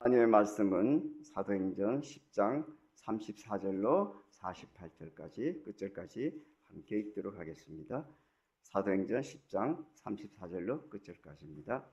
하나님의 말씀은 사도행전 10장 34절로 48절까지 끝절까지 함께 읽도록 하겠습니다. 사도행전 10장 34절로 끝절까지입니다.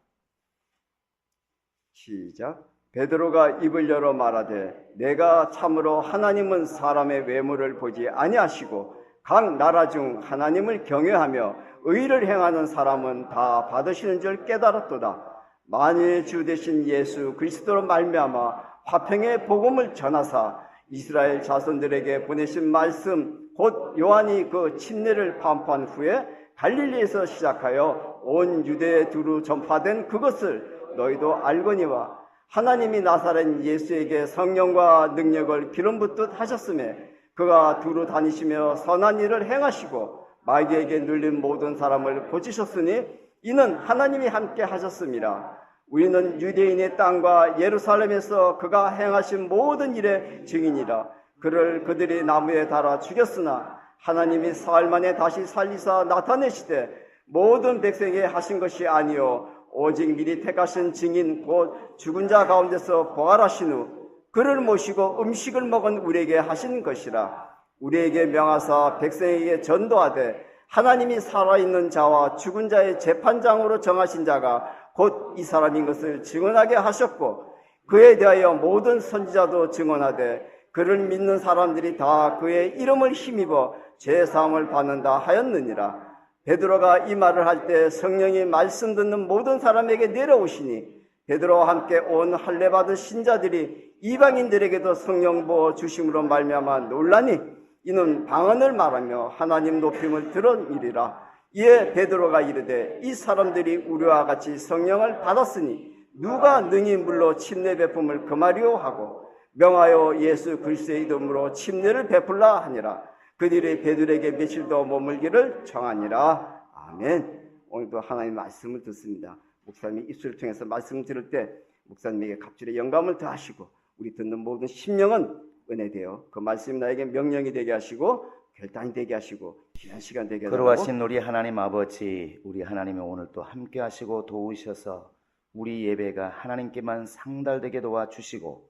시작. 베드로가 입을 열어 말하되 내가 참으로 하나님은 사람의 외모를 보지 아니하시고 각 나라 중 하나님을 경외하며 의를 행하는 사람은 다 받으시는 줄 깨달았도다. 만일 주 되신 예수 그리스도로 말미암아 화평의 복음을 전하사 이스라엘 자손들에게 보내신 말씀 곧 요한이 그 침례를 반포한 후에 갈릴리에서 시작하여 온 유대에 두루 전파된 그것을 너희도 알거니와 하나님이 나사렛 예수에게 성령과 능력을 기름 붓듯 하셨음에 그가 두루 다니시며 선한 일을 행하시고 마귀에게 눌린 모든 사람을 고치셨으니 이는 하나님이 함께 하셨습니다. 우리는 유대인의 땅과 예루살렘에서 그가 행하신 모든 일의 증인이라. 그를 그들이 나무에 달아 죽였으나 하나님이 사흘 만에 다시 살리사 나타내시되 모든 백성에게 하신 것이 아니요 오직 미리 택하신 증인 곧 죽은 자 가운데서 부활하신 후 그를 모시고 음식을 먹은 우리에게 하신 것이라. 우리에게 명하사 백성에게 전도하되 하나님이 살아있는 자와 죽은 자의 재판장으로 정하신 자가 곧 이 사람인 것을 증언하게 하셨고 그에 대하여 모든 선지자도 증언하되 그를 믿는 사람들이 다 그의 이름을 힘입어 죄사함을 받는다 하였느니라. 베드로가 이 말을 할 때 성령이 말씀 듣는 모든 사람에게 내려오시니 베드로와 함께 온 할례 받은 신자들이 이방인들에게도 성령 부어 주심으로 말미암아 놀라니 이는 방언을 말하며 하나님 높임을 들었으리라. 이에 베드로가 이르되 이 사람들이 우리와 같이 성령을 받았으니 누가 능히 물로 침례 베품을 금하리오 하고 명하여 예수 그리스도의 이름으로 침례를 베풀라 하니라. 그들이 베드로에게 며칠도 머물기를 청하니라. 아멘. 오늘도 하나님의 말씀을 듣습니다. 목사님이 입술을 통해서 말씀을 들을 때 목사님에게 갑절의 영감을 더하시고 우리 듣는 모든 심령은 은혜되어 그 말씀이 나에게 명령이 되게 하시고 결단이 되게 하시고 귀한 시간 되게 하시고 거룩하신 우리 하나님 아버지, 우리 하나님이 오늘 또 함께 하시고 도우셔서 우리 예배가 하나님께만 상달되게 도와주시고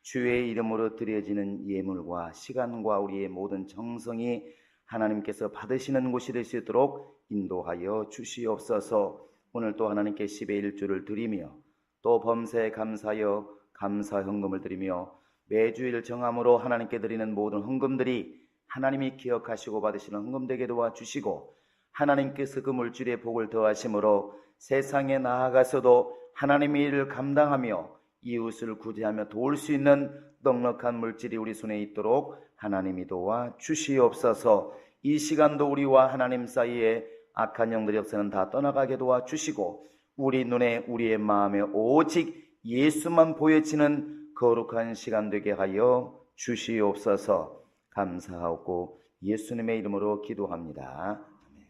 주의 이름으로 드려지는 예물과 시간과 우리의 모든 정성이 하나님께서 받으시는 곳이 될 수 있도록 인도하여 주시옵소서. 오늘 또 하나님께 10의 1조를 드리며 또 범사에 감사하여 감사 헌금을 드리며 매주일 정함으로 하나님께 드리는 모든 헌금들이 하나님이 기억하시고 받으시는 헌금 되게 도와주시고 하나님께서 그 물질의 복을 더하심으로 세상에 나아가서도 하나님의 일을 감당하며 이웃을 구제하며 도울 수 있는 넉넉한 물질이 우리 손에 있도록 하나님이 도와주시옵소서. 이 시간도 우리와 하나님 사이에 악한 영들의 역사는 다 떠나가게 도와주시고 우리 눈에 우리의 마음에 오직 예수만 보여지는 거룩한 시간 되게 하여 주시옵소서. 감사하고 예수님의 이름으로 기도합니다. 아멘.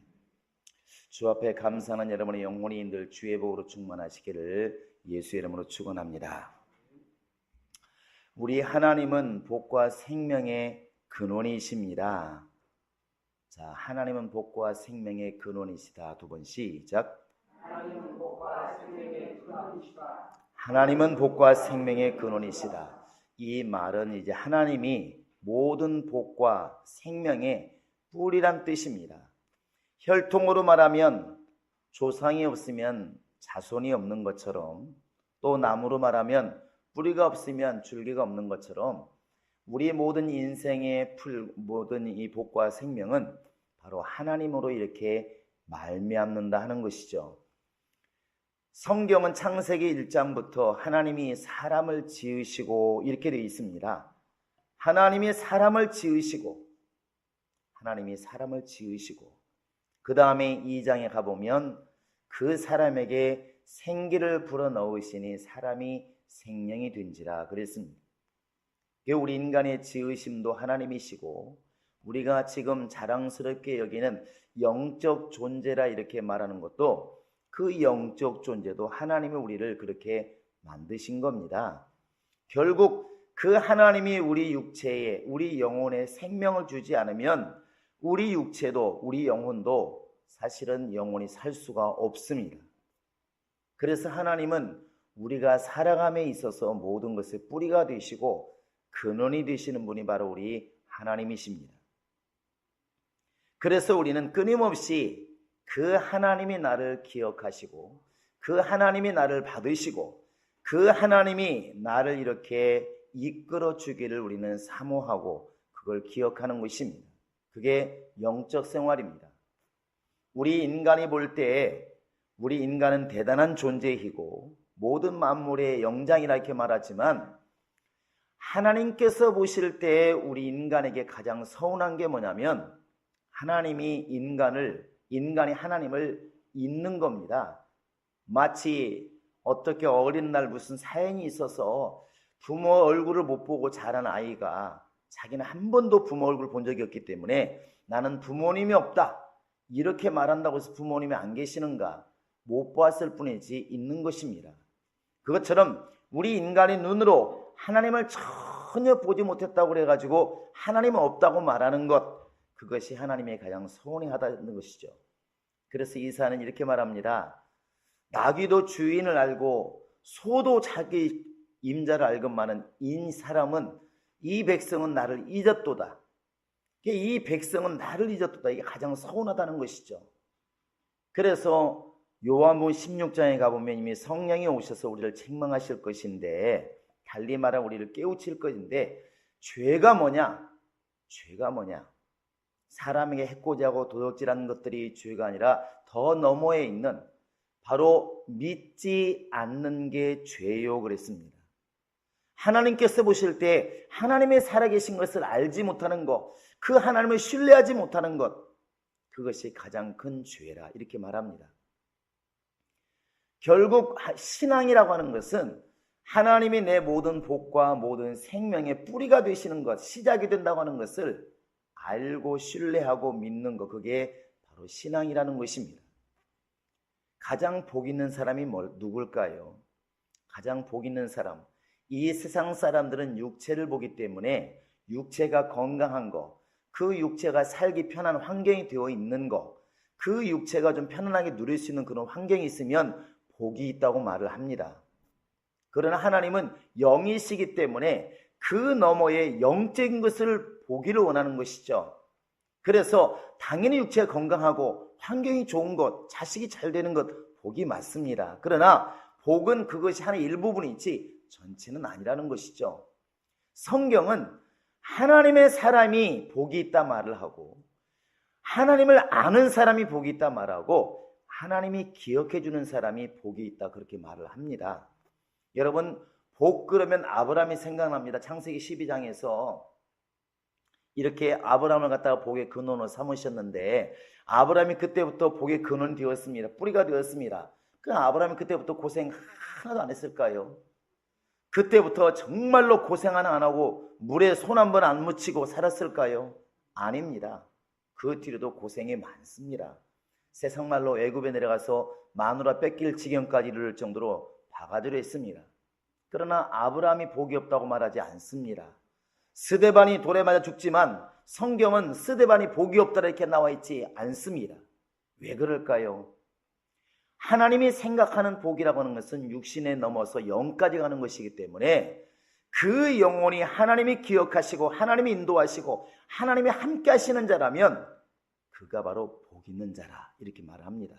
주 앞에 감사하는 여러분의 영혼이 늘 주의 복으로 충만하시기를 예수의 이름으로 축원합니다. 우리 하나님은 복과 생명의 근원이십니다. 자, 하나님은 복과 생명의 근원이시다. 두 번 시작. 하나님은 복과 생명의 근원이시다. 하나님은 복과 생명의 근원이시다. 이 말은 이제 하나님이 모든 복과 생명의 뿌리란 뜻입니다. 혈통으로 말하면 조상이 없으면 자손이 없는 것처럼 또 나무로 말하면 뿌리가 없으면 줄기가 없는 것처럼 우리 모든 인생의 모든 이 복과 생명은 바로 하나님으로 이렇게 말미암는다 하는 것이죠. 성경은 창세기 1장부터 하나님이 사람을 지으시고 이렇게 되어 있습니다. 하나님이 사람을 지으시고 그 다음에 2장에 가보면 그 사람에게 생기를 불어넣으시니 사람이 생명이 된지라 그랬습니다. 우리 인간의 지으심도 하나님이시고 우리가 지금 자랑스럽게 여기는 영적 존재라 이렇게 말하는 것도 그 영적 존재도 하나님이 우리를 그렇게 만드신 겁니다. 결국 그 하나님이 우리 육체에, 우리 영혼에 생명을 주지 않으면 우리 육체도, 우리 영혼도 사실은 영혼이 살 수가 없습니다. 그래서 하나님은 우리가 살아감에 있어서 모든 것의 뿌리가 되시고 근원이 되시는 분이 바로 우리 하나님이십니다. 그래서 우리는 끊임없이 그 하나님이 나를 기억하시고 그 하나님이 나를 받으시고 그 하나님이 나를 이렇게 이끌어 주기를 우리는 사모하고 그걸 기억하는 것입니다. 그게 영적 생활입니다. 우리 인간이 볼 때 우리 인간은 대단한 존재이고 모든 만물의 영장이라 이렇게 말하지만 하나님께서 보실 때 우리 인간에게 가장 서운한 게 뭐냐면 인간이 하나님을 잊는 겁니다. 마치 어떻게 어린 날 무슨 사연이 있어서 부모 얼굴을 못 보고 자란 아이가 자기는 한 번도 부모 얼굴을 본 적이 없기 때문에 나는 부모님이 없다 이렇게 말한다고 해서 부모님이 안 계시는가? 못 보았을 뿐이지 있는 것입니다. 그것처럼 우리 인간의 눈으로 하나님을 전혀 보지 못했다고 그래가지고 하나님은 없다고 말하는 것, 그것이 하나님의 가장 서운해하다는 것이죠. 그래서 이사야는 이렇게 말합니다. 나귀도 주인을 알고 소도 자기 임자를 알건만은 이 사람은 이 백성은 나를 잊었도다. 이 백성은 나를 잊었도다. 이게 가장 서운하다는 것이죠. 그래서 요한복음 16장에 가보면 이미 성령이 오셔서 우리를 책망하실 것인데, 달리 말하면 우리를 깨우칠 것인데, 죄가 뭐냐? 죄가 뭐냐? 사람에게 해코지하고 도둑질하는 것들이 죄가 아니라 더 너머에 있는 바로 믿지 않는 게 죄요 그랬습니다. 하나님께서 보실 때 하나님의 살아계신 것을 알지 못하는 것, 그 하나님을 신뢰하지 못하는 것, 그것이 가장 큰 죄라 이렇게 말합니다. 결국 신앙이라고 하는 것은 하나님이 내 모든 복과 모든 생명의 뿌리가 되시는 것, 시작이 된다고 하는 것을 알고 신뢰하고 믿는 것, 그게 바로 신앙이라는 것입니다. 가장 복 있는 사람이 누굴까요? 가장 복 있는 사람, 이 세상 사람들은 육체를 보기 때문에 육체가 건강한 거, 그 육체가 살기 편한 환경이 되어 있는 거, 그 육체가 좀 편안하게 누릴 수 있는 그런 환경이 있으면 복이 있다고 말을 합니다. 그러나 하나님은 영이시기 때문에 그 너머에 영적인 것을 보기를 원하는 것이죠. 그래서 당연히 육체가 건강하고 환경이 좋은 것, 자식이 잘 되는 것, 복이 맞습니다. 그러나 복은 그것이 하나의 일부분이지 전체는 아니라는 것이죠. 성경은 하나님의 사람이 복이 있다 말을 하고, 하나님을 아는 사람이 복이 있다 말하고, 하나님이 기억해 주는 사람이 복이 있다 그렇게 말을 합니다. 여러분, 복 그러면 아브라함이 생각납니다. 창세기 12장에서 이렇게 아브라함을 갖다가 복의 근원으로 삼으셨는데, 아브라함이 그때부터 복의 근원이 되었습니다. 뿌리가 되었습니다. 그 아브라함이 그때부터 고생 하나도 안 했을까요? 그때부터 정말로 고생 하나 안 하고 물에 손 한 번 안 묻히고 살았을까요? 아닙니다. 그 뒤로도 고생이 많습니다. 세상 말로 애굽에 내려가서 마누라 뺏길 지경까지 이를 정도로 바가지로 했습니다. 그러나 아브라함이 복이 없다고 말하지 않습니다. 스데반이 돌에 맞아 죽지만 성경은 스데반이 복이 없다 이렇게 나와 있지 않습니다. 왜 그럴까요? 하나님이 생각하는 복이라고 하는 것은 육신에 넘어서 영까지 가는 것이기 때문에 그 영혼이 하나님이 기억하시고 하나님이 인도하시고 하나님이 함께 하시는 자라면 그가 바로 복 있는 자라 이렇게 말합니다.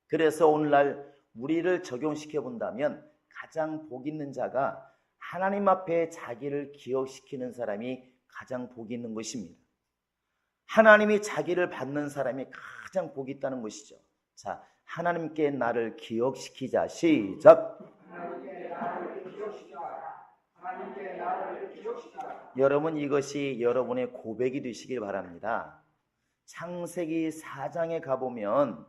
그래서 오늘날 우리를 적용시켜 본다면 가장 복 있는 자가 하나님 앞에 자기를 기억시키는 사람이 가장 복이 있는 것입니다. 하나님이 자기를 받는 사람이 가장 복이 있다는 것이죠. 자, 하나님께 나를 기억시키자. 시작. 하나님께 나를 기억시켜라. 하나님께 나를 기억시켜라. 여러분, 이것이 여러분의 고백이 되시길 바랍니다. 창세기 4장에 가보면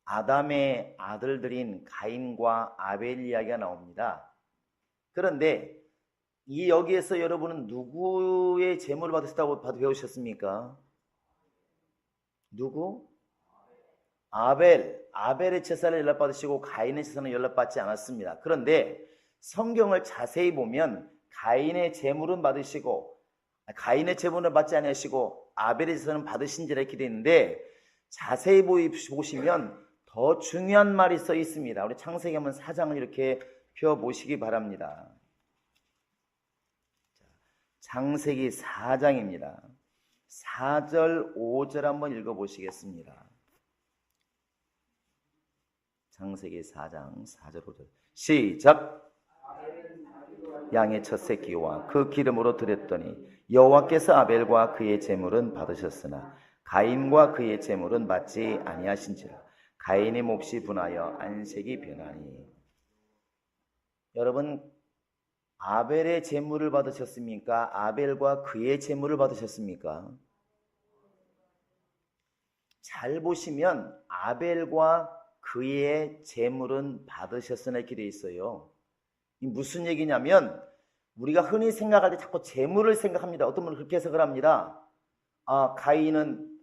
아담의 아들들인 가인과 아벨 이야기가 나옵니다. 그런데 여기에서 여러분은 누구의 제물을 받으셨다고 배우셨습니까? 누구? 아벨의 제사를 연락받으시고 가인의 제사는 연락받지 않았습니다. 그런데 성경을 자세히 보면 가인의 제물은 받으시고 가인의 제물을 받지 않으시고 아벨의 제사는 받으신지라 이렇게 되어 있는데, 자세히 보시면 더 중요한 말이 써 있습니다. 우리 창세기 한번 4장을 이렇게 펴보시기 바랍니다. 창세기 4장입니다. 4절, 5절 한번 읽어보시겠습니다. 창세기 4장 4절, 5절 시작! 양의 첫 새끼와 그 기름으로 드렸더니 여호와께서 아벨과 그의 제물은 받으셨으나 가인과 그의 제물은 받지 아니하신지라. 가인의 몹시 분하여 안색이 변하니. 여러분, 아벨의 제물을 받으셨습니까? 아벨과 그의 제물을 받으셨습니까? 잘 보시면 아벨과 그의 제물은 받으셨으나 이렇게 되어 있어요. 이 무슨 얘기냐면 우리가 흔히 생각할 때 자꾸 제물을 생각합니다. 어떤 분은 그렇게 해석을 합니다. 가인은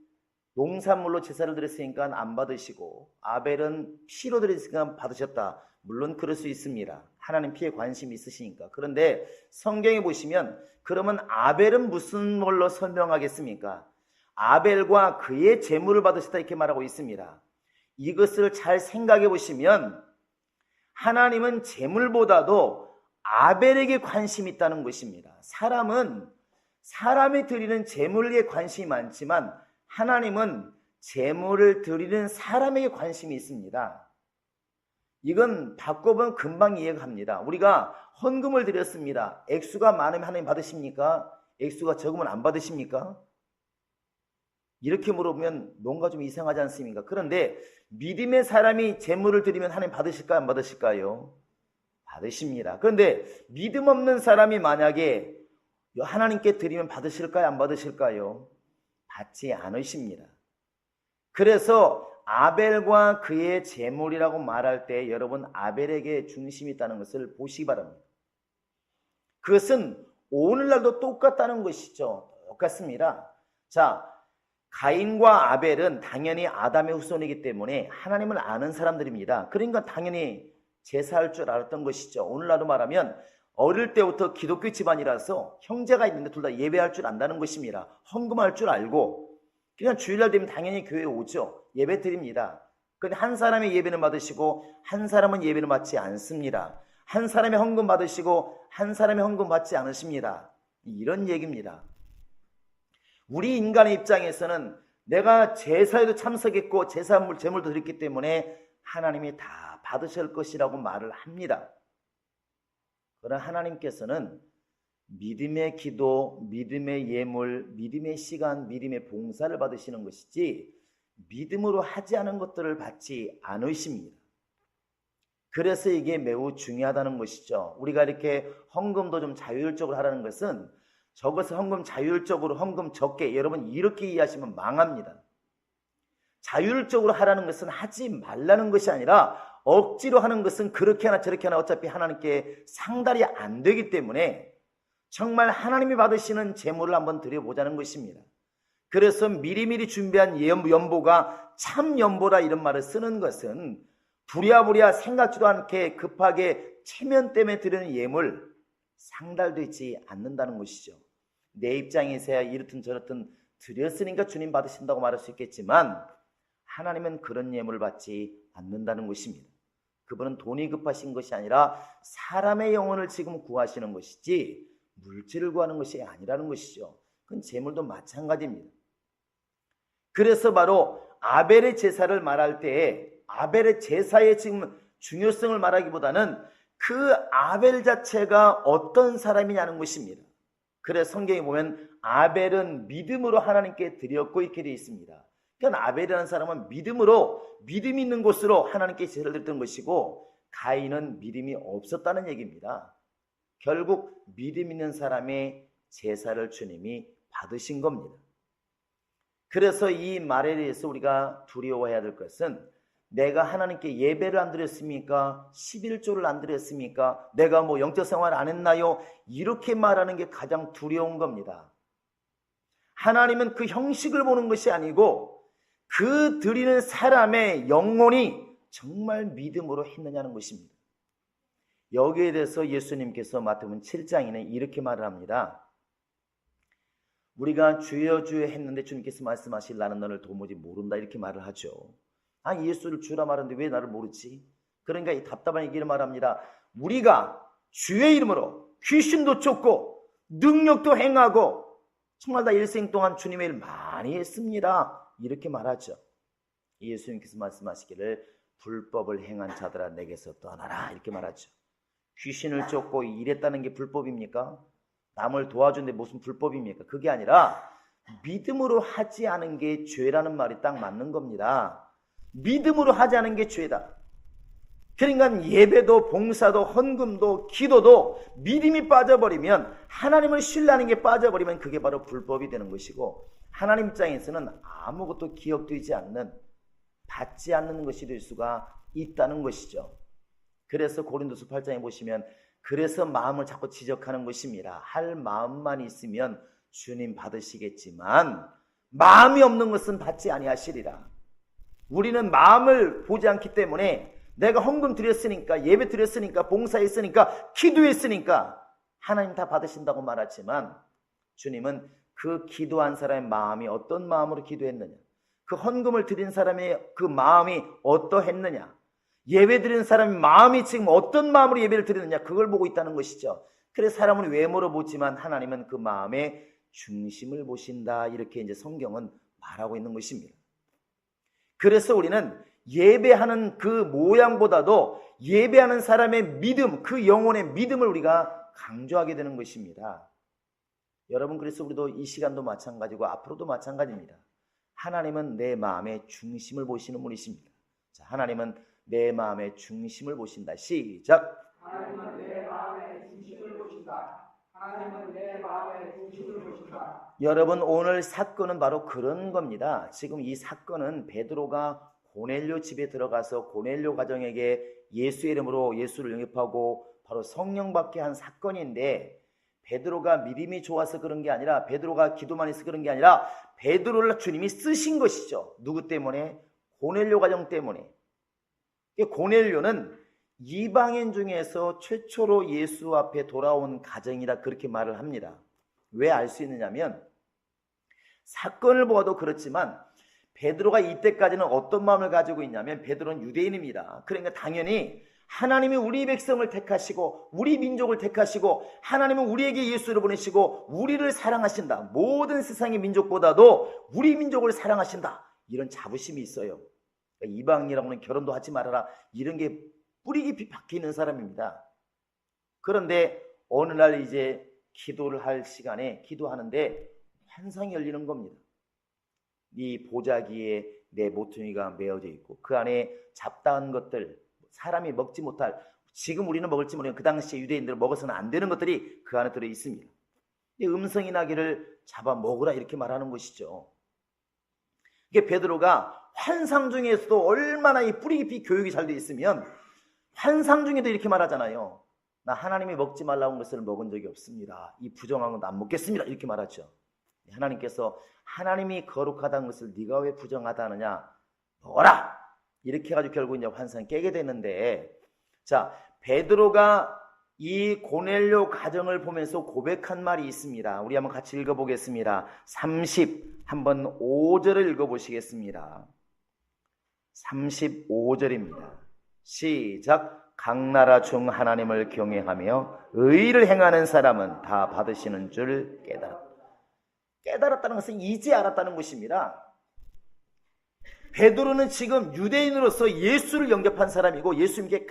농산물로 제사를 드렸으니까 안 받으시고 아벨은 피로 드렸으니까 받으셨다. 물론 그럴 수 있습니다. 하나님 피에 관심이 있으시니까. 그런데 성경에 보시면 그러면 아벨은 무슨 걸로 설명하겠습니까? 아벨과 그의 제물을 받으셨다 이렇게 말하고 있습니다. 이것을 잘 생각해 보시면 하나님은 제물보다도 아벨에게 관심이 있다는 것입니다. 사람은 사람이 드리는 제물에 관심이 많지만 하나님은 제물을 드리는 사람에게 관심이 있습니다. 이건 바꿔보면 금방 이해가 갑니다. 우리가 헌금을 드렸습니다. 액수가 많으면 하나님 받으십니까? 액수가 적으면 안 받으십니까? 이렇게 물어보면 뭔가 좀 이상하지 않습니까? 그런데 믿음의 사람이 제물을 드리면 하나님 받으실까요? 안 받으실까요? 받으십니다. 그런데 믿음 없는 사람이 만약에 하나님께 드리면 받으실까요? 안 받으실까요? 받지 않으십니다. 그래서 아벨과 그의 제물이라고 말할 때 여러분 아벨에게 중심이 있다는 것을 보시기 바랍니다. 그것은 오늘날도 똑같다는 것이죠. 똑같습니다. 자, 가인과 아벨은 당연히 아담의 후손이기 때문에 하나님을 아는 사람들입니다. 그러니까 당연히 제사할 줄 알았던 것이죠. 오늘날로 말하면 어릴 때부터 기독교 집안이라서 형제가 있는데 둘 다 예배할 줄 안다는 것입니다. 헌금할 줄 알고 그냥 주일날 되면 당연히 교회에 오죠. 예배 드립니다. 그런데 한 사람의 예배는 받으시고 한 사람은 예배는 받지 않습니다. 한 사람의 헌금 받으시고 한 사람의 헌금 받지 않으십니다. 이런 얘기입니다. 우리 인간의 입장에서는 내가 제사에도 참석했고 제사물 제물도 드렸기 때문에 하나님이 다 받으실 것이라고 말을 합니다. 그러나 하나님께서는 믿음의 기도, 믿음의 예물, 믿음의 시간, 믿음의 봉사를 받으시는 것이지 믿음으로 하지 않은 것들을 받지 않으십니다. 그래서 이게 매우 중요하다는 것이죠. 우리가 이렇게 헌금도 좀 자율적으로 하라는 것은 저것을 헌금 자율적으로 헌금 적게 여러분 이렇게 이해하시면 망합니다. 자율적으로 하라는 것은 하지 말라는 것이 아니라 억지로 하는 것은 그렇게 하나 저렇게 하나 어차피 하나님께 상달이 안 되기 때문에 정말 하나님이 받으시는 제물을 한번 드려보자는 것입니다. 그래서 미리미리 준비한 연보가 참 연보라 이런 말을 쓰는 것은 부랴부랴 생각지도 않게 급하게 체면 때문에 드리는 예물 상달되지 않는다는 것이죠. 내 입장에서야 이렇든 저렇든 드렸으니까 주님 받으신다고 말할 수 있겠지만 하나님은 그런 예물을 받지 않는다는 것입니다. 그분은 돈이 급하신 것이 아니라 사람의 영혼을 지금 구하시는 것이지 물질을 구하는 것이 아니라는 것이죠. 그건 제물도 마찬가지입니다. 그래서 바로 아벨의 제사를 말할 때 아벨의 제사의 지금 중요성을 말하기보다는 그 아벨 자체가 어떤 사람이냐는 것입니다. 그래서 성경에 보면 아벨은 믿음으로 하나님께 드렸고 이렇게 되어 있습니다. 그러니까 아벨이라는 사람은 믿음 있는 곳으로 하나님께 제사를 드렸던 것이고 가인은 믿음이 없었다는 얘기입니다. 결국 믿음 있는 사람의 제사를 주님이 받으신 겁니다. 그래서 이 말에 대해서 우리가 두려워해야 될 것은 내가 하나님께 예배를 안 드렸습니까? 11조를 안 드렸습니까? 내가 뭐 영적 생활 안 했나요? 이렇게 말하는 게 가장 두려운 겁니다. 하나님은 그 형식을 보는 것이 아니고 그 드리는 사람의 영혼이 정말 믿음으로 했느냐는 것입니다. 여기에 대해서 예수님께서 마태복음 7장에는 이렇게 말을 합니다. 우리가 주여 주여 했는데 주님께서 말씀하실 나는 너를 도무지 모른다 이렇게 말을 하죠. 예수를 주라 말하는데 왜 나를 모르지? 그러니까 이 답답한 얘기를 말합니다. 우리가 주의 이름으로 귀신도 쫓고 능력도 행하고 정말 다 일생 동안 주님의 일 많이 했습니다. 이렇게 말하죠. 예수님께서 말씀하시기를 불법을 행한 자들아 내게서 떠나라 이렇게 말하죠. 귀신을 쫓고 일했다는 게 불법입니까? 남을 도와주는데 무슨 불법입니까? 그게 아니라 믿음으로 하지 않은 게 죄라는 말이 딱 맞는 겁니다. 믿음으로 하지 않은 게 죄다. 그러니까 예배도 봉사도 헌금도 기도도 믿음이 빠져버리면, 하나님을 신뢰하는 게 빠져버리면 그게 바로 불법이 되는 것이고, 하나님 입장에서는 아무것도 기억되지 않는, 받지 않는 것이 될 수가 있다는 것이죠. 그래서 고린도서 8장에 보시면 그래서 마음을 자꾸 지적하는 것입니다. 할 마음만 있으면 주님 받으시겠지만 마음이 없는 것은 받지 아니하시리라. 우리는 마음을 보지 않기 때문에 내가 헌금 드렸으니까, 예배 드렸으니까, 봉사했으니까, 기도했으니까 하나님 다 받으신다고 말하지만, 주님은 그 기도한 사람의 마음이 어떤 마음으로 기도했느냐, 그 헌금을 드린 사람의 그 마음이 어떠했느냐, 예배 드리는 사람의 마음이 지금 어떤 마음으로 예배를 드리느냐, 그걸 보고 있다는 것이죠. 그래서 사람은 외모로 보지만 하나님은 그 마음의 중심을 보신다, 이렇게 이제 성경은 말하고 있는 것입니다. 그래서 우리는 예배하는 그 모양보다도 예배하는 사람의 믿음, 그 영혼의 믿음을 우리가 강조하게 되는 것입니다. 여러분, 그래서 우리도 이 시간도 마찬가지고 앞으로도 마찬가지입니다. 하나님은 내 마음의 중심을 보시는 분이십니다. 자, 하나님은 내 마음의 중심을 보신다. 시작. 하나님은 내 마음의 중심을 보신다. 하나님은 내 마음의 중심을 보신다. 여러분, 오늘 사건은 바로 그런 겁니다. 지금 이 사건은 베드로가 고넬료 집에 들어가서 고넬료 가정에게 예수의 이름으로 예수를 영접하고 바로 성령 받게 한 사건인데, 베드로가 믿음이 좋아서 그런 게 아니라, 베드로가 기도만 해서 그런 게 아니라 베드로를 주님이 쓰신 것이죠. 누구 때문에? 고넬료 가정 때문에. 고넬료는 이방인 중에서 최초로 예수 앞에 돌아온 가정이라 그렇게 말을 합니다. 왜 알 수 있느냐면, 사건을 보아도 그렇지만 베드로가 이때까지는 어떤 마음을 가지고 있냐면, 베드로는 유대인입니다. 그러니까 당연히 하나님이 우리 백성을 택하시고 우리 민족을 택하시고 하나님은 우리에게 예수를 보내시고 우리를 사랑하신다, 모든 세상의 민족보다도 우리 민족을 사랑하신다, 이런 자부심이 있어요. 그러니까 이방인이라고는 결혼도 하지 말아라, 이런 게 뿌리 깊이 박혀 있는 사람입니다. 그런데 어느 날 이제 기도를 할 시간에 기도하는데 환상이 열리는 겁니다. 이 보자기에 내 모퉁이가 메어져 있고 그 안에 잡다한 것들, 사람이 먹지 못할, 지금 우리는 먹을지 모르는 그 당시에 유대인들 먹어서는 안 되는 것들이 그 안에 들어 있습니다. 이 음성이 나기를 잡아 먹으라, 이렇게 말하는 것이죠. 이게 베드로가 환상 중에서도 얼마나 이 뿌리 깊이 교육이 잘 돼 있으면 환상 중에도 이렇게 말하잖아요. 나 하나님이 먹지 말라고 한 것을 먹은 적이 없습니다. 이 부정한 건 안 먹겠습니다, 이렇게 말하죠. 하나님께서 하나님이 거룩하다는 것을 네가 왜 부정하다 하느냐, 먹어라, 이렇게 해가지고 결국 이제 환상이 깨게 되는데, 자, 베드로가 이 고넬료 가정을 보면서 고백한 말이 있습니다. 우리 한번 같이 읽어보겠습니다. 한번 5절을 읽어보시겠습니다. 35절입니다. 시작. 각 나라 중 하나님을 경외하며 의를 행하는 사람은 다 받으시는 줄 깨달았다. 깨달았다는 것은 이제 알았다는 것입니다. 베드로는 지금 유대인으로서 예수를 영접한 사람이고 예수님께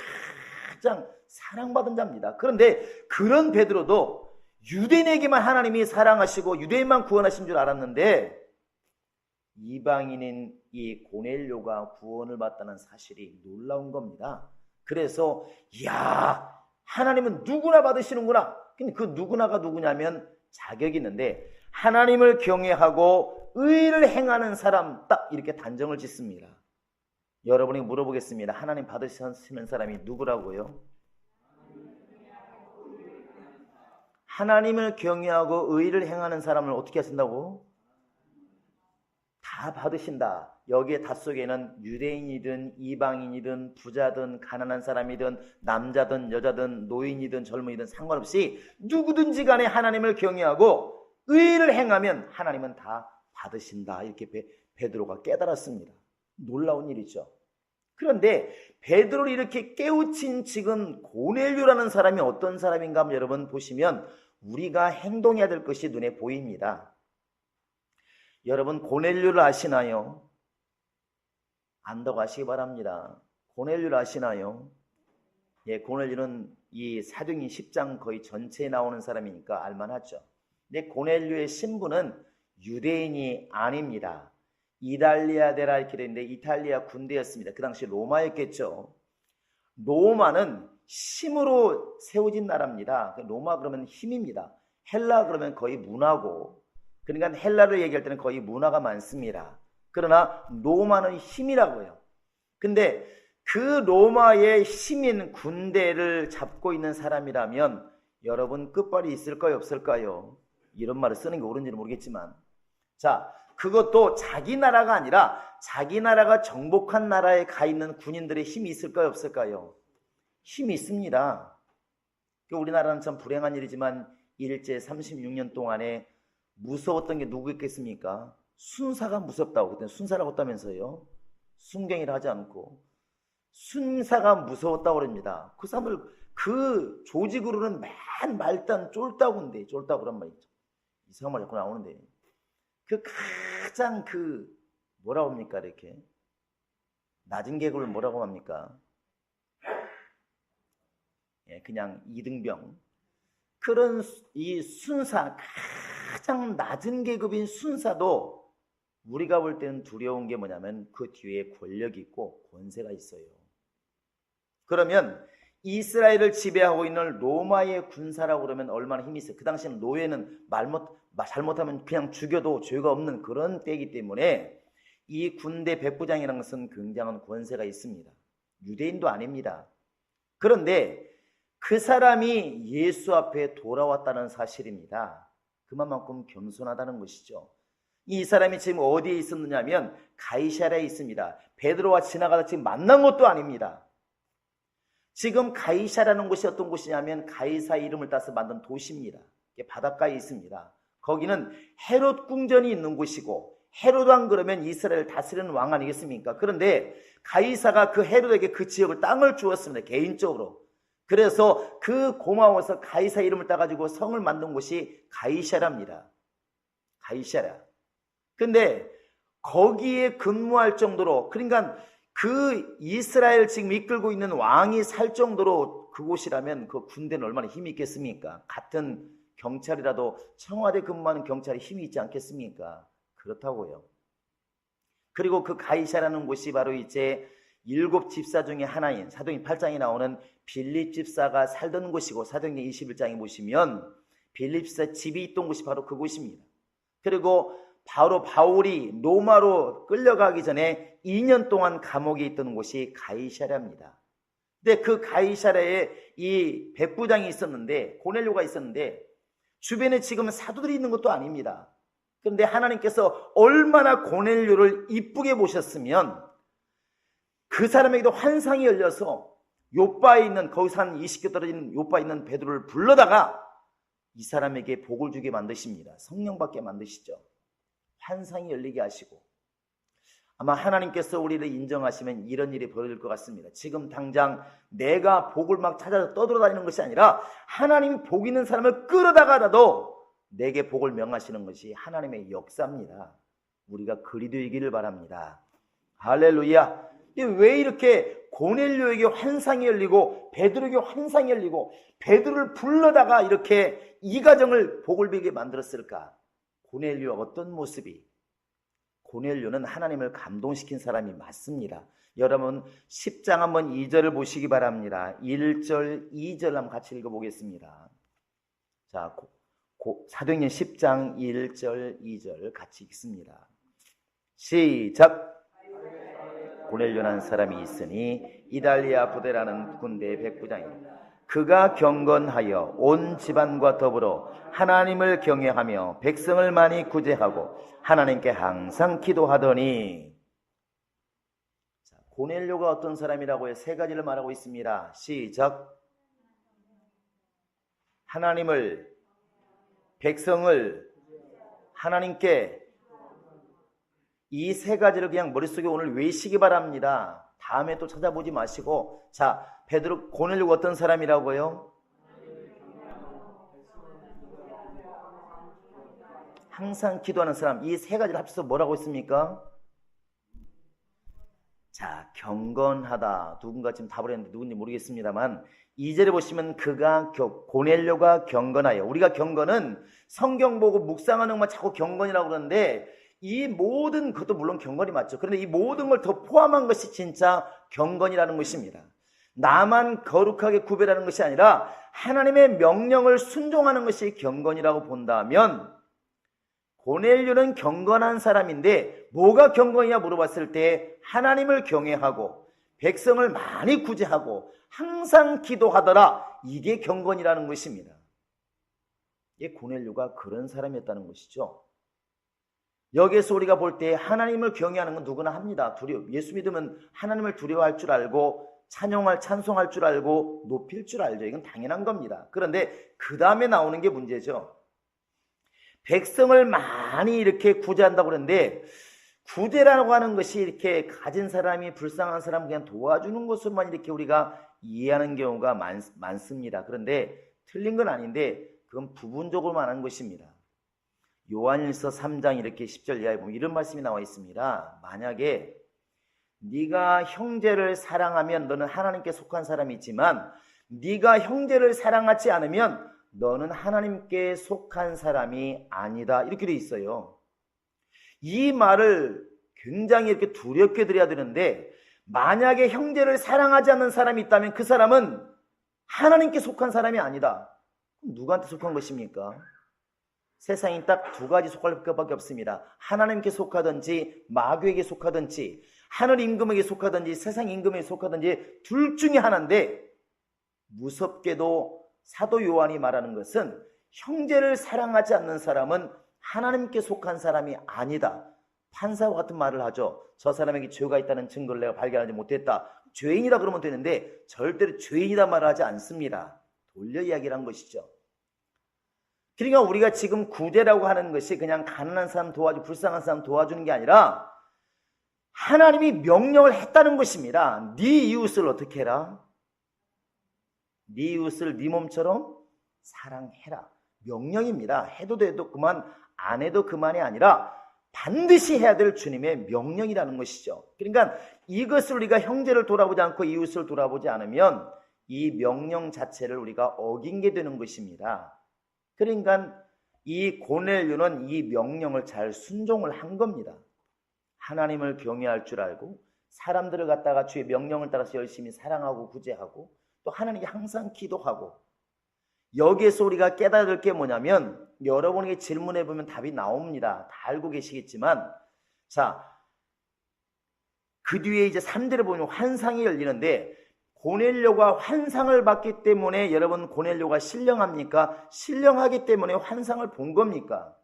가장 사랑받은 자입니다. 그런데 그런 베드로도 유대인에게만 하나님이 사랑하시고 유대인만 구원하신 줄 알았는데, 이방인인 이 고넬료가 구원을 받다는 사실이 놀라운 겁니다. 그래서 이야, 하나님은 누구나 받으시는구나. 근데 그 누구나가 누구냐면 자격이 있는데, 하나님을 경외하고 의를 행하는 사람, 딱 이렇게 단정을 짓습니다. 여러분이 물어보겠습니다. 하나님 받으시는 사람이 누구라고요? 하나님을 경외하고 의를 행하는 사람을 어떻게 하신다고? 다 받으신다. 여기에 닷 속에는 유대인이든 이방인이든 부자든 가난한 사람이든 남자든 여자든 노인이든 젊은이든 상관없이 누구든지 간에 하나님을 경외하고 의를 행하면 하나님은 다 받으신다. 이렇게 베드로가 깨달았습니다. 놀라운 일이죠. 그런데 베드로를 이렇게 깨우친 지금 고넬료라는 사람이 어떤 사람인가 하면 여러분 보시면 우리가 행동해야 될 것이 눈에 보입니다. 여러분 고넬료를 아시나요? 안다고 하시기 바랍니다. 고넬료를 아시나요? 예, 고넬료는 이 사도행전 10장 거의 전체에 나오는 사람이니까 알만하죠. 근데 고넬료의 신분은 유대인이 아닙니다. 이탈리아 데라 이렇게 되는데 이탈리아 군대였습니다. 그 당시 로마였겠죠. 로마는 힘으로 세워진 나라입니다. 로마 그러면 힘입니다. 헬라 그러면 거의 문화고, 그러니까 헬라를 얘기할 때는 거의 문화가 많습니다. 그러나 로마는 힘이라고요. 근데 그 로마의 힘인 군대를 잡고 있는 사람이라면 여러분 끝발이 있을까요, 없을까요? 이런 말을 쓰는 게 옳은지는 모르겠지만, 자, 그것도 자기 나라가 아니라 자기 나라가 정복한 나라에 가 있는 군인들의 힘이 있을까요, 없을까요? 힘이 있습니다. 우리나라는 참 불행한 일이지만 일제 36년 동안에 무서웠던 게 누구겠습니까? 순사가 무섭다고. 그때 순사라고 했다면서요. 순경이라 하지 않고 순사가 무서웠다고 그럽니다. 그 사람들 그 조직으로는 맨 말단 쫄따구인데, 쫄따구 그런 말이죠. 이상한 말 자꾸 나오는데, 그 가장 그 뭐라고 합니까? 이렇게 낮은 계급을 뭐라고 합니까? 예, 그냥 이등병. 그런 이 순사, 가장 낮은 계급인 순사도 우리가 볼 때는 두려운 게 뭐냐면 그 뒤에 권력이 있고 권세가 있어요. 그러면 이스라엘을 지배하고 있는 로마의 군사라고 그러면 얼마나 힘이 있어요. 그 당시에는 노예는 잘못하면 그냥 죽여도 죄가 없는 그런 때이기 때문에 이 군대 백부장이라는 것은 굉장한 권세가 있습니다. 유대인도 아닙니다. 그런데 그 사람이 예수 앞에 돌아왔다는 사실입니다. 그만큼 겸손하다는 것이죠. 이 사람이 지금 어디에 있었느냐면 가이사랴에 있습니다. 베드로와 지나가다 지금 만난 것도 아닙니다. 지금 가이사라는 곳이 어떤 곳이냐면 가이사 이름을 따서 만든 도시입니다. 바닷가에 있습니다. 거기는 헤롯 궁전이 있는 곳이고, 헤롯 왕 그러면 이스라엘을 다스리는 왕 아니겠습니까? 그런데 가이사가 그 헤롯에게 그 지역을 땅을 주었습니다. 개인적으로. 그래서 그 고마워서 가이사 이름을 따가지고 성을 만든 곳이 가이사라입니다. 가이사라. 근데 거기에 근무할 정도로, 그러니까 그 이스라엘 지금 이끌고 있는 왕이 살 정도로 그곳이라면 그 군대는 얼마나 힘이 있겠습니까? 같은 경찰이라도 청와대 근무하는 경찰이 힘이 있지 않겠습니까? 그렇다고요. 그리고 그 가이사라는 곳이 바로 이제 7 집사 중에 하나인 사도행전 8장에 나오는 빌립 집사가 살던 곳이고, 사도행전 21장에 보시면 빌립 집사 집이 있던 곳이 바로 그곳입니다. 그리고 바로 바울이 로마로 끌려가기 전에 2년 동안 감옥에 있던 곳이 가이사랴입니다. 근데 그 가이사랴에 이 백부장이 있었는데, 고넬료가 있었는데, 주변에 지금 사도들이 있는 것도 아닙니다. 그런데 하나님께서 얼마나 고넬료를 이쁘게 보셨으면 그 사람에게도 환상이 열려서 요바에 있는, 거기서 한 20개 떨어진 요바에 있는 베드로를 불러다가 이 사람에게 복을 주게 만드십니다. 성령 받게 만드시죠. 환상이 열리게 하시고, 아마 하나님께서 우리를 인정하시면 이런 일이 벌어질 것 같습니다. 지금 당장 내가 복을 막 찾아서 떠돌아다니는 것이 아니라 하나님이 복 있는 사람을 끌어다가라도 내게 복을 명하시는 것이 하나님의 역사입니다. 우리가 그리되기를 바랍니다. 할렐루야. 왜 이렇게 고넬료에게 환상이 열리고 베드로에게 환상이 열리고 베드로를 불러다가 이렇게 이 가정을 복을 빌게 만들었을까? 고넬료와 어떤 모습이? 고넬료는 하나님을 감동시킨 사람이 맞습니다. 여러분 10장 한번 2절을 보시기 바랍니다. 1절 2절 한번 같이 읽어보겠습니다. 자, 사도행전 10장 1절 2절 같이 읽습니다. 시작. 고넬료라는 사람이 있으니 이달리아 부대라는 군대의 백부장입니다. 그가 경건하여 온 집안과 더불어 하나님을 경외하며 백성을 많이 구제하고 하나님께 항상 기도하더니. 자, 고넬료가 어떤 사람이라고 해? 3가지를 말하고 있습니다. 시작. 하나님을, 백성을, 하나님께. 이 3가지를 그냥 머릿속에 오늘 외시기 바랍니다. 다음에 또 찾아보지 마시고, 자, 베드로, 고넬료가 어떤 사람이라고요? 항상 기도하는 사람. 이 세 가지를 합쳐서 뭐라고 했습니까? 자, 경건하다. 누군가 지금 답을 했는데 누군지 모르겠습니다만 2절에 보시면 고넬료가 경건하여. 우리가 경건은 성경 보고 묵상하는 것만 자꾸 경건이라고 그러는데 이 모든 것도 물론 경건이 맞죠. 그런데 이 모든 걸 더 포함한 것이 진짜 경건이라는 것입니다. 나만 거룩하게 구별하는 것이 아니라 하나님의 명령을 순종하는 것이 경건이라고 본다면 고넬료는 경건한 사람인데 뭐가 경건이냐 물어봤을 때 하나님을 경외하고 백성을 많이 구제하고 항상 기도하더라. 이게 경건이라는 것입니다. 이게 고넬료가 그런 사람이었다는 것이죠. 여기에서 우리가 볼 때 하나님을 경외하는 건 누구나 합니다. 예수 믿으면 하나님을 두려워할 줄 알고 찬송할 줄 알고 높일 줄 알죠. 이건 당연한 겁니다. 그런데 그 다음에 나오는 게 문제죠. 백성을 많이 이렇게 구제한다고 그러는데 구제라고 하는 것이 이렇게 가진 사람이 불쌍한 사람 그냥 도와주는 것으로만 이렇게 우리가 이해하는 경우가 많습니다. 그런데 틀린 건 아닌데 그건 부분적으로 말하는 것입니다. 요한일서 3장 이렇게 10절 이하에 보면 이런 말씀이 나와 있습니다. 만약에 네가 형제를 사랑하면 너는 하나님께 속한 사람이지만 네가 형제를 사랑하지 않으면 너는 하나님께 속한 사람이 아니다. 이렇게 돼 있어요. 이 말을 굉장히 이렇게 두렵게 드려야 되는데 만약에 형제를 사랑하지 않는 사람이 있다면 그 사람은 하나님께 속한 사람이 아니다. 그럼 누구한테 속한 것입니까? 세상에 딱 두 가지 속할 것밖에 없습니다. 하나님께 속하든지 마귀에게 속하든지 하늘 임금에게 속하든지 세상 임금에게 속하든지 둘 중에 하나인데 무섭게도 사도 요한이 말하는 것은 형제를 사랑하지 않는 사람은 하나님께 속한 사람이 아니다. 판사와 같은 말을 하죠. 저 사람에게 죄가 있다는 증거를 내가 발견하지 못했다. 죄인이다 그러면 되는데 절대로 죄인이다 말을 하지 않습니다. 돌려 이야기를 한 것이죠. 그러니까 우리가 지금 구제라고 하는 것이 그냥 가난한 사람 도와주고 불쌍한 사람 도와주는 게 아니라 하나님이 명령을 했다는 것입니다. 네 이웃을 어떻게 해라? 네 이웃을 네 몸처럼 사랑해라. 명령입니다. 해도 돼도 그만, 안 해도 그만이 아니라 반드시 해야 될 주님의 명령이라는 것이죠. 그러니까 이것을 우리가 형제를 돌아보지 않고 이웃을 돌아보지 않으면 이 명령 자체를 우리가 어긴 게 되는 것입니다. 그러니까 이 고넬료는 이 명령을 잘 순종을 한 겁니다. 하나님을 경외할 줄 알고 사람들을 갖다가 주의 명령을 따라서 열심히 사랑하고 구제하고 또 하나님께 항상 기도하고 여기에서 우리가 깨달아야 될 게 뭐냐면 여러분에게 질문해 보면 답이 나옵니다. 다 알고 계시겠지만 자, 그 뒤에 이제 3절에 보면 환상이 열리는데 고넬료가 환상을 봤기 때문에 여러분 고넬료가 신령합니까? 신령하기 때문에 환상을 본 겁니까?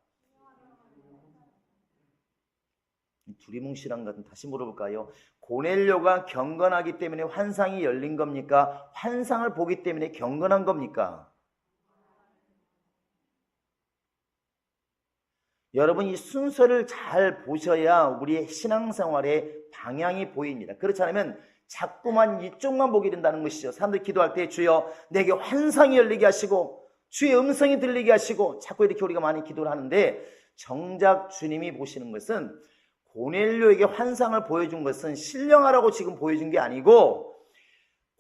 두리뭉실한 것은 다시 물어볼까요? 고넬료가 경건하기 때문에 환상이 열린 겁니까? 환상을 보기 때문에 경건한 겁니까? 여러분 이 순서를 잘 보셔야 우리의 신앙생활의 방향이 보입니다. 그렇지 않으면 자꾸만 이쪽만 보게 된다는 것이죠. 사람들이 기도할 때 주여 내게 환상이 열리게 하시고 주의 음성이 들리게 하시고 자꾸 이렇게 우리가 많이 기도를 하는데 정작 주님이 보시는 것은 고넬료에게 환상을 보여준 것은 신령하라고 지금 보여준 게 아니고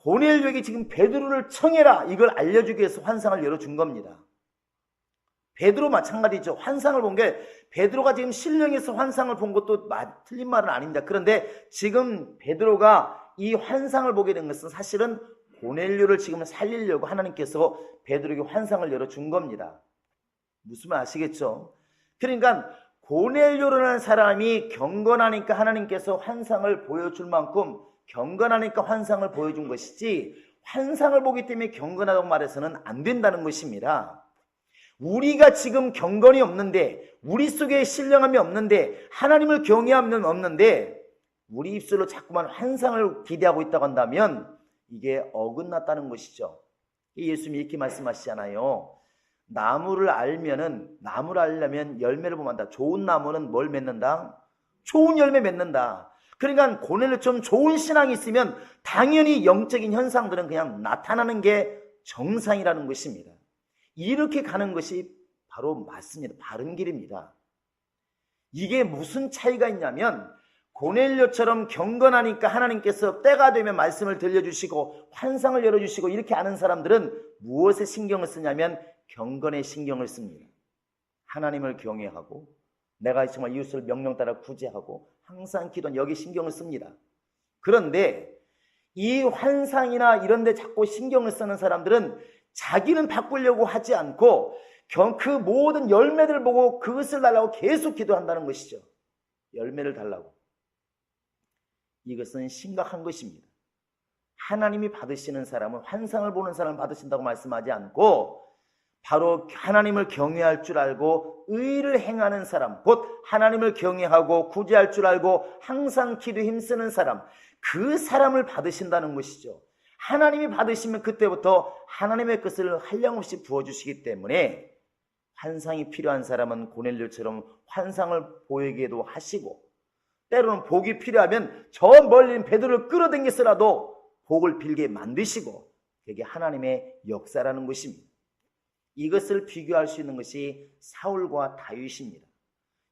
고넬료에게 지금 베드로를 청해라 이걸 알려주기 위해서 환상을 열어준 겁니다. 베드로 마찬가지죠. 환상을 본 게 베드로가 지금 신령해서 환상을 본 것도 틀린 말은 아닙니다. 그런데 지금 베드로가 이 환상을 보게 된 것은 사실은 고넬료를 지금 살리려고 하나님께서 베드로에게 환상을 열어준 겁니다. 무슨 말 아시겠죠? 그러니까 고넬료라는 사람이 경건하니까 하나님께서 환상을 보여줄 만큼 경건하니까 환상을 보여준 것이지 환상을 보기 때문에 경건하다고 말해서는 안 된다는 것입니다. 우리가 지금 경건이 없는데 우리 속에 신령함이 없는데 하나님을 경외함이 없는데 우리 입술로 자꾸만 환상을 기대하고 있다고 한다면 이게 어긋났다는 것이죠. 예수님이 이렇게 말씀하시잖아요. 나무를 알려면 열매를 보면 한다. 좋은 나무는 뭘 맺는다? 좋은 열매 맺는다. 그러니까 고넬료처럼 좋은 신앙이 있으면 당연히 영적인 현상들은 그냥 나타나는 게 정상이라는 것입니다. 이렇게 가는 것이 바로 맞습니다. 바른 길입니다. 이게 무슨 차이가 있냐면 고넬료처럼 경건하니까 하나님께서 때가 되면 말씀을 들려주시고 환상을 열어주시고 이렇게 아는 사람들은 무엇에 신경을 쓰냐면 경건에 신경을 씁니다. 하나님을 경외하고 내가 정말 이웃을 명령 따라 구제하고 항상 기도한 여기 신경을 씁니다. 그런데 이 환상이나 이런 데 자꾸 신경을 쓰는 사람들은 자기는 바꾸려고 하지 않고 그 모든 열매들 보고 그것을 달라고 계속 기도한다는 것이죠. 열매를 달라고. 이것은 심각한 것입니다. 하나님이 받으시는 사람은 환상을 보는 사람을 받으신다고 말씀하지 않고 바로 하나님을 경외할 줄 알고 의를 행하는 사람, 곧 하나님을 경외하고 구제할 줄 알고 항상 기도에 힘쓰는 사람, 그 사람을 받으신다는 것이죠. 하나님이 받으시면 그때부터 하나님의 것을 한량없이 부어주시기 때문에 환상이 필요한 사람은 고넬료처럼 환상을 보이게도 하시고 때로는 복이 필요하면 저 멀리 베드로를 끌어당겨서라도 복을 빌게 만드시고 그게 하나님의 역사라는 것입니다. 이것을 비교할 수 있는 것이 사울과 다윗입니다.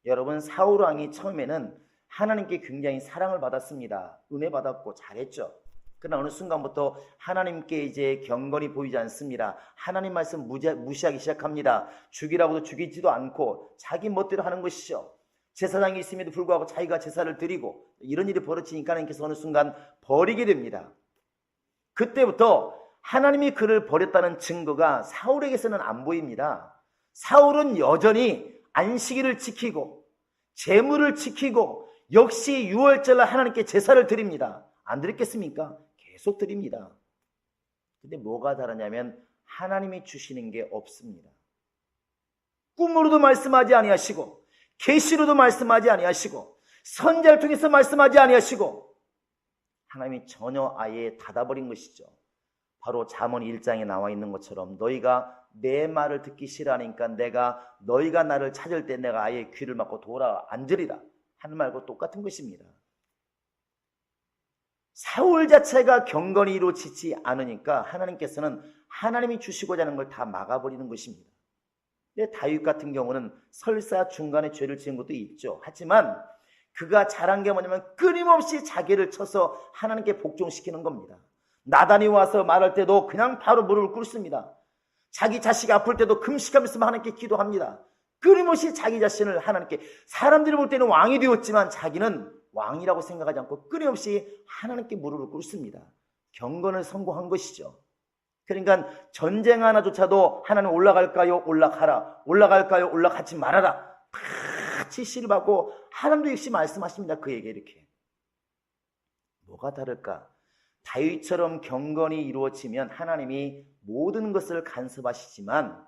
여러분, 사울 왕이 처음에는 하나님께 굉장히 사랑을 받았습니다. 은혜 받았고 잘했죠. 그러나 어느 순간부터 하나님께 이제 경건이 보이지 않습니다. 하나님 말씀 무시하기 시작합니다. 죽이라고도 죽이지도 않고 자기 멋대로 하는 것이죠. 제사장이 있음에도 불구하고 자기가 제사를 드리고 이런 일이 벌어지니까 하나님께서 어느 순간 버리게 됩니다. 그때부터 하나님이 그를 버렸다는 증거가 사울에게서는 안 보입니다. 사울은 여전히 안식일을 지키고 제물을 지키고 역시 유월절날 하나님께 제사를 드립니다. 안 드렸겠습니까? 계속 드립니다. 근데 뭐가 다르냐면 하나님이 주시는 게 없습니다. 꿈으로도 말씀하지 아니하시고 계시로도 말씀하지 아니하시고 선지자를 통해서 말씀하지 아니하시고 하나님이 전혀 아예 닫아버린 것이죠. 바로 잠언 1장에 나와 있는 것처럼 너희가 내 말을 듣기 싫어하니까 내가 너희가 나를 찾을 때 내가 아예 귀를 막고 돌아 앉으리라 하는 말과 똑같은 것입니다. 사울 자체가 경건이 이루어지지 않으니까 하나님께서는 하나님이 주시고자 하는 걸 다 막아버리는 것입니다. 다윗 같은 경우는 설사 중간에 죄를 지은 것도 있죠. 하지만 그가 잘한 게 뭐냐면 끊임없이 자기를 쳐서 하나님께 복종시키는 겁니다. 나단이 와서 말할 때도 그냥 바로 무릎을 꿇습니다. 자기 자식이 아플 때도 금식하면서 하나님께 기도합니다. 끊임없이 자기 자신을 하나님께, 사람들이 볼 때는 왕이 되었지만 자기는 왕이라고 생각하지 않고 끊임없이 하나님께 무릎을 꿇습니다. 경건을 선고한 것이죠. 그러니까 전쟁 하나조차도 하나님 올라갈까요? 올라가라. 올라갈까요? 올라가지 말아라. 다 지시를 받고 하나님도 역시 말씀하십니다. 그에게 이렇게. 뭐가 다를까? 다윗처럼 경건이 이루어지면 하나님이 모든 것을 간섭하시지만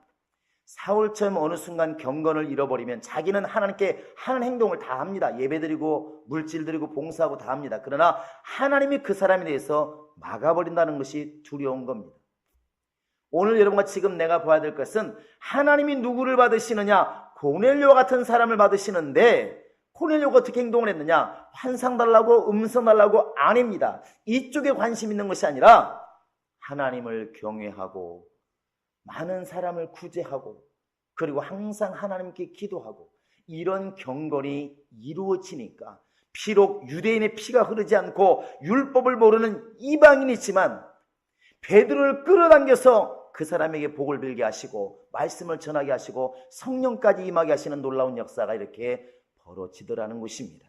사울처럼 어느 순간 경건을 잃어버리면 자기는 하나님께 하는 행동을 다 합니다. 예배드리고 물질드리고 봉사하고 다 합니다. 그러나 하나님이 그 사람에 대해서 막아버린다는 것이 두려운 겁니다. 오늘 여러분과 지금 내가 봐야 될 것은 하나님이 누구를 받으시느냐? 고넬료와 같은 사람을 받으시는데 고넬료가 어떻게 행동을 했느냐? 환상 달라고 음성 달라고 아닙니다. 이쪽에 관심 있는 것이 아니라 하나님을 경외하고 많은 사람을 구제하고 그리고 항상 하나님께 기도하고 이런 경건이 이루어지니까 비록 유대인의 피가 흐르지 않고 율법을 모르는 이방인이지만 베드로를 끌어당겨서 그 사람에게 복을 빌게 하시고 말씀을 전하게 하시고 성령까지 임하게 하시는 놀라운 역사가 이렇게 벌어지더라는 것입니다.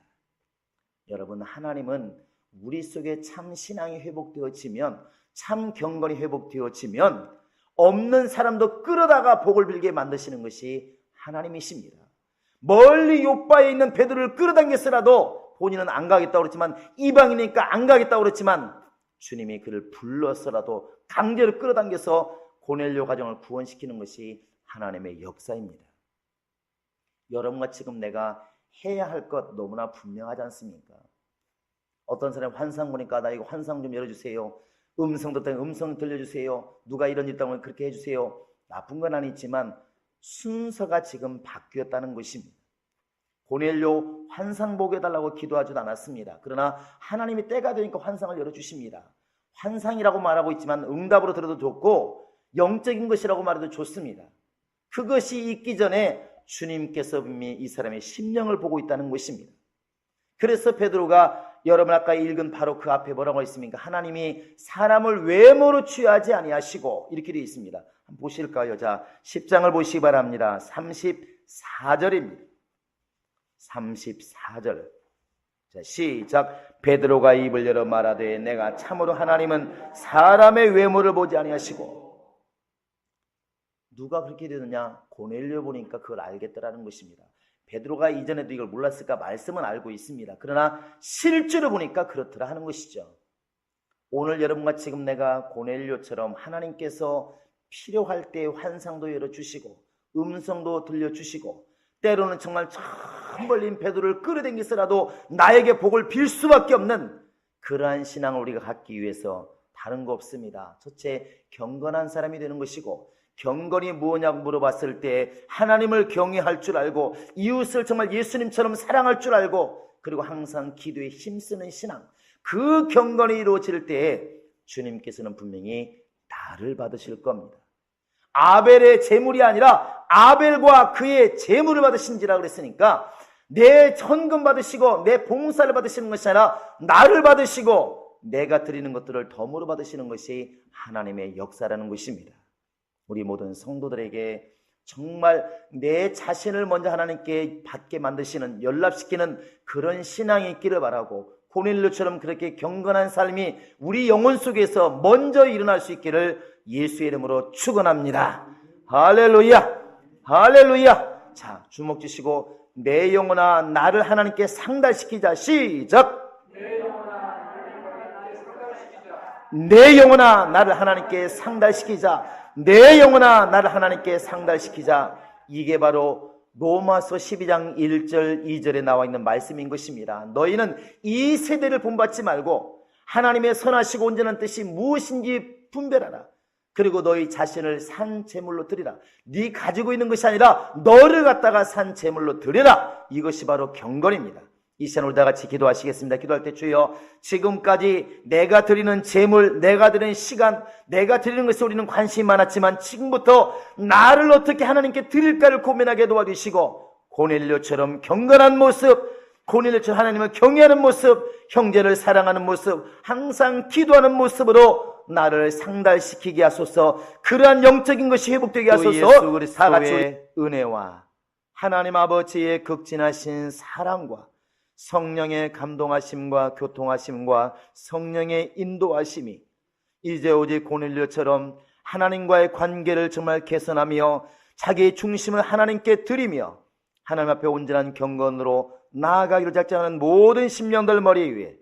여러분, 하나님은 우리 속에 참 신앙이 회복되어지면, 참 경건이 회복되어지면 없는 사람도 끌어다가 복을 빌게 만드시는 것이 하나님이십니다. 멀리 욥바에 있는 베드로를 끌어당겼으라도 본인은 안 가겠다고 그랬지만, 이방이니까 안 가겠다고 그랬지만 주님이 그를 불러서라도 강제로 끌어당겨서 고넬료 가정을 구원시키는 것이 하나님의 역사입니다. 여러분과 지금 내가 해야 할 것 너무나 분명하지 않습니까? 어떤 사람이 환상 보니까 나 이거 환상 좀 열어주세요. 음성 듣다니 음성 들려주세요. 누가 이런 일 있다면 그렇게 해주세요. 나쁜 건 아니지만 순서가 지금 바뀌었다는 것입니다. 고넬료 환상 보게 해달라고 기도하지도 않았습니다. 그러나 하나님이 때가 되니까 환상을 열어주십니다. 환상이라고 말하고 있지만 응답으로 들어도 좋고 영적인 것이라고 말해도 좋습니다. 그것이 있기 전에 주님께서 이미 이 사람의 심령을 보고 있다는 것입니다. 그래서 베드로가 여러분 아까 읽은 바로 그 앞에 뭐라고 했습니까? 하나님이 사람을 외모로 취하지 아니하시고 이렇게 되어 있습니다. 한번 보실까요? 자, 10장을 보시기 바랍니다. 34절입니다. 34절. 자, 시작. 베드로가 입을 열어 말하되 내가 참으로 하나님은 사람의 외모를 보지 아니하시고. 누가 그렇게 되느냐? 고넬료 보니까 그걸 알겠더라는 것입니다. 베드로가 이전에도 이걸 몰랐을까? 말씀은 알고 있습니다. 그러나 실제로 보니까 그렇더라 하는 것이죠. 오늘 여러분과 지금 내가 고넬료처럼 하나님께서 필요할 때 환상도 열어주시고 음성도 들려주시고 때로는 정말 처음 벌린 베드로를 끌어당기서라도 나에게 복을 빌 수밖에 없는 그러한 신앙을 우리가 갖기 위해서 다른 거 없습니다. 첫째, 경건한 사람이 되는 것이고, 경건이 무엇냐고 물어봤을 때 하나님을 경외할 줄 알고 이웃을 정말 예수님처럼 사랑할 줄 알고, 그리고 항상 기도에 힘쓰는 신앙, 그 경건이 이루어질 때에 주님께서는 분명히 나를 받으실 겁니다. 아벨의 제물이 아니라 아벨과 그의 제물을 받으신지라 그랬으니까 내 헌금 받으시고 내 봉사를 받으시는 것이 아니라 나를 받으시고 내가 드리는 것들을 덤으로 받으시는 것이 하나님의 역사라는 것입니다. 우리 모든 성도들에게 정말 내 자신을 먼저 하나님께 받게 만드시는, 연락시키는 그런 신앙이 있기를 바라고, 고넬료처럼 그렇게 경건한 삶이 우리 영혼 속에서 먼저 일어날 수 있기를 예수의 이름으로 축원합니다. 할렐루야, 할렐루야. 자, 주목 주시고 내 영혼아 나를 하나님께 상달시키자. 시작. 내 영혼아 나를 하나님께 상달시키자. 내 영혼아 나를 하나님께 상달시키자. 내 영혼아 나를 하나님께 상달시키자. 이게 바로 로마서 12장 1절 2절에 나와 있는 말씀인 것입니다. 너희는 이 세대를 본받지 말고 하나님의 선하시고 온전한 뜻이 무엇인지 분별하라. 그리고 너희 자신을 산 제물로 드리라. 네 가지고 있는 것이 아니라 너를 갖다가 산 제물로 드리라. 이것이 바로 경건입니다. 이 시간 우리 다 같이 기도하시겠습니다. 기도할 때 주여, 지금까지 내가 드리는 제물, 내가 드리는 시간, 내가 드리는 것에 우리는 관심이 많았지만 지금부터 나를 어떻게 하나님께 드릴까를 고민하게 도와주시고, 고넬료처럼 경건한 모습, 고넬료처럼 하나님을 경외하는 모습, 형제를 사랑하는 모습, 항상 기도하는 모습으로 나를 상달시키게 하소서. 그러한 영적인 것이 회복되게 하소서. 예수 그리스도의 다 같이 은혜와 하나님 아버지의 극진하신 사랑과 성령의 감동하심과 교통하심과 성령의 인도하심이 이제 오직 고넬료처럼 하나님과의 관계를 정말 개선하며 자기의 중심을 하나님께 드리며 하나님 앞에 온전한 경건으로 나아가기를 작정하는 모든 심령들 머리 위에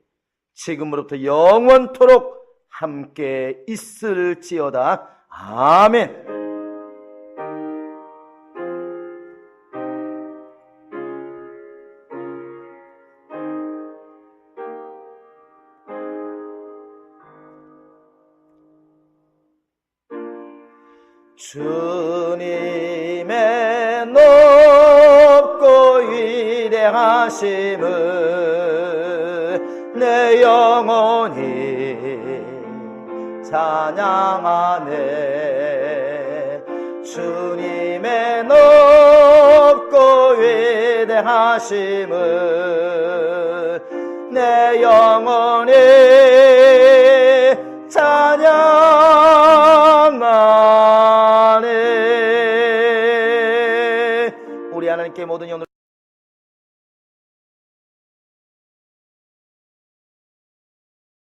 지금으로부터 영원토록 함께 있을지어다. 아멘. 주님의 높고 위대하심을 내 영혼이 찬양하네. 주님의 높고 위대하심을 내 영혼이 찬양하네. 우리 하나님께 모든 영혼을